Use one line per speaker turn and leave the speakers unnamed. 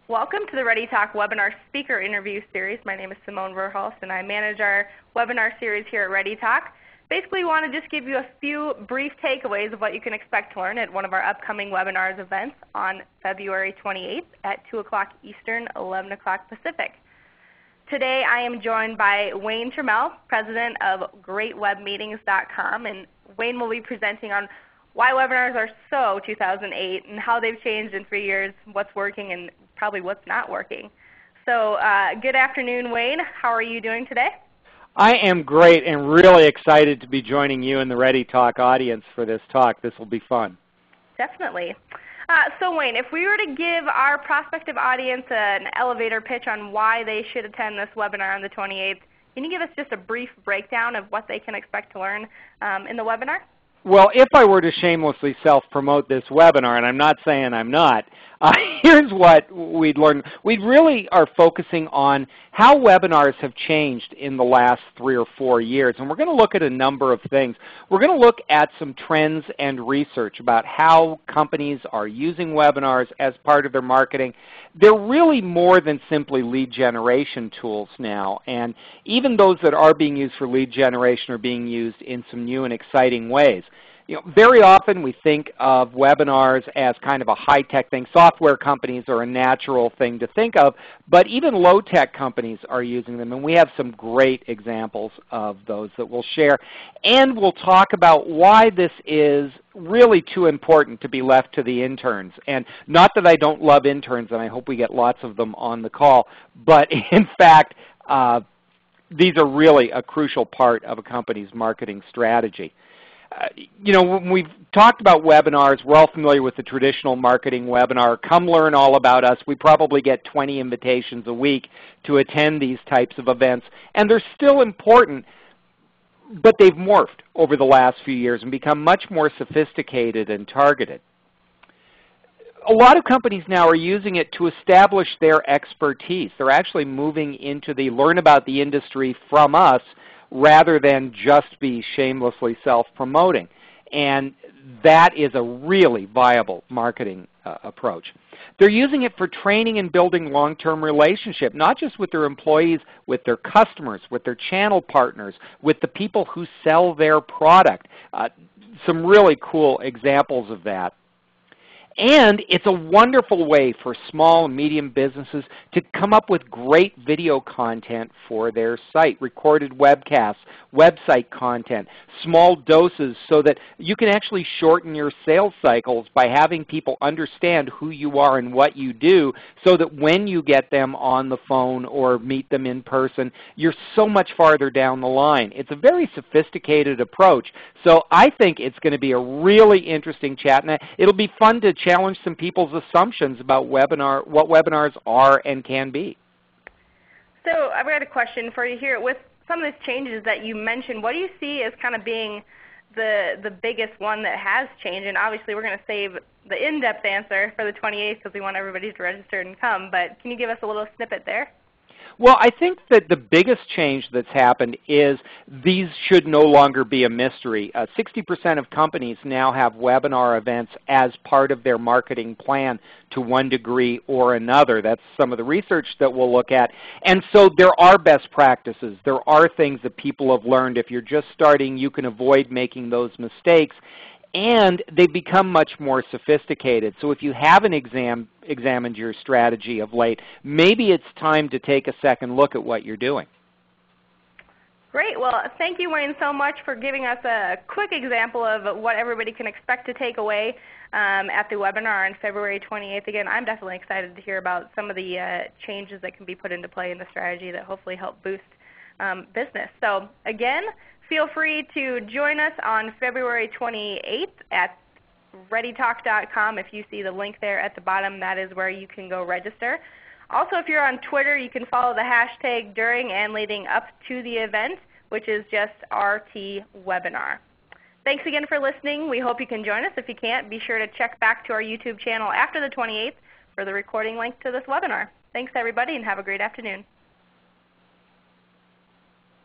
Welcome to the ReadyTalk webinar speaker interview series. My name is Simone Verhulst, and I manage our webinar series here at ReadyTalk. Basically, we want to just give you a few brief takeaways of what you can expect to learn at one of our upcoming webinars events on February 28th at 2 o'clock Eastern, 11 o'clock Pacific. Today I am joined by Wayne Turmel, President of GreatWebMeetings.com, and Wayne will be presenting on why webinars are so 2008 and how they've changed in 3 years, what's working and probably what's not working. So good afternoon, Wayne. How are you doing today?
I am great and really excited to be joining you and the ReadyTalk audience for this talk. This will be fun.
Definitely. So Wayne, if we were to give our prospective audience an elevator pitch on why they should attend this webinar on the 28th, can you give us just a brief breakdown of what they can expect to learn in the webinar?
Well, if I were to shamelessly self-promote this webinar, and I'm not saying I'm not, here's what we'd learn. We really are focusing on how webinars have changed in the last 3 or 4 years, and we're going to look at a number of things. We're going to look at some trends and research about how companies are using webinars as part of their marketing. They're really more than simply lead generation tools now, and even those that are being used for lead generation are being used in some new and exciting ways. Very often we think of webinars as kind of a high-tech thing. Software companies are a natural thing to think of, but even low-tech companies are using them, and we have some great examples of those that we'll share. And we'll talk about why this is really too important to be left to the interns. And not that I don't love interns, and I hope we get lots of them on the call, but in fact, these are really a crucial part of a company's marketing strategy. When we've talked about webinars, we're all familiar with the traditional marketing webinar. Come learn all about us. We probably get 20 invitations a week to attend these types of events. And they're still important, but they've morphed over the last few years and become much more sophisticated and targeted. A lot of companies now are using it to establish their expertise. They're actually moving into the learn about the industry from us rather than just be shamelessly self-promoting. And that is a really viable marketing approach. They're using it for training and building long-term relationship, not just with their employees, with their customers, with their channel partners, with the people who sell their product. Some really cool examples of that. And it's a wonderful way for small and medium businesses to come up with great video content for their site, recorded webcasts, website content, small doses so that you can actually shorten your sales cycles by having people understand who you are and what you do so that when you get them on the phone or meet them in person, you're so much farther down the line. It's a very sophisticated approach. So I think it's going to be a really interesting chat, and it'll be fun to challenge some people's assumptions about what webinars are and can be.
So I've got a question for you here. With some of these changes that you mentioned, what do you see as kind of being the biggest one that has changed? And obviously we're going to save the in-depth answer for the 28th because we want everybody to register and come, but can you give us a little snippet there?
Well, I think that the biggest change that's happened is these should no longer be a mystery. 60% of companies now have webinar events as part of their marketing plan to one degree or another. That's some of the research that we'll look at. And so there are best practices. There are things that people have learned. If you're just starting, you can avoid making those mistakes. And they've become much more sophisticated. So if you haven't examined your strategy of late, maybe it's time to take a second look at what you're doing.
Great. Well, thank you, Wayne, so much for giving us a quick example of what everybody can expect to take away at the webinar on February 28th. Again, I'm definitely excited to hear about some of the changes that can be put into play in the strategy that hopefully help boost business. So again, feel free to join us on February 28th at ReadyTalk.com. If you see the link there at the bottom, that is where you can go register. Also, if you're on Twitter, you can follow the hashtag during and leading up to the event, which is just RTWebinar. Thanks again for listening. We hope you can join us. If you can't, be sure to check back to our YouTube channel after the 28th for the recording link to this webinar. Thanks, everybody, and have a great afternoon.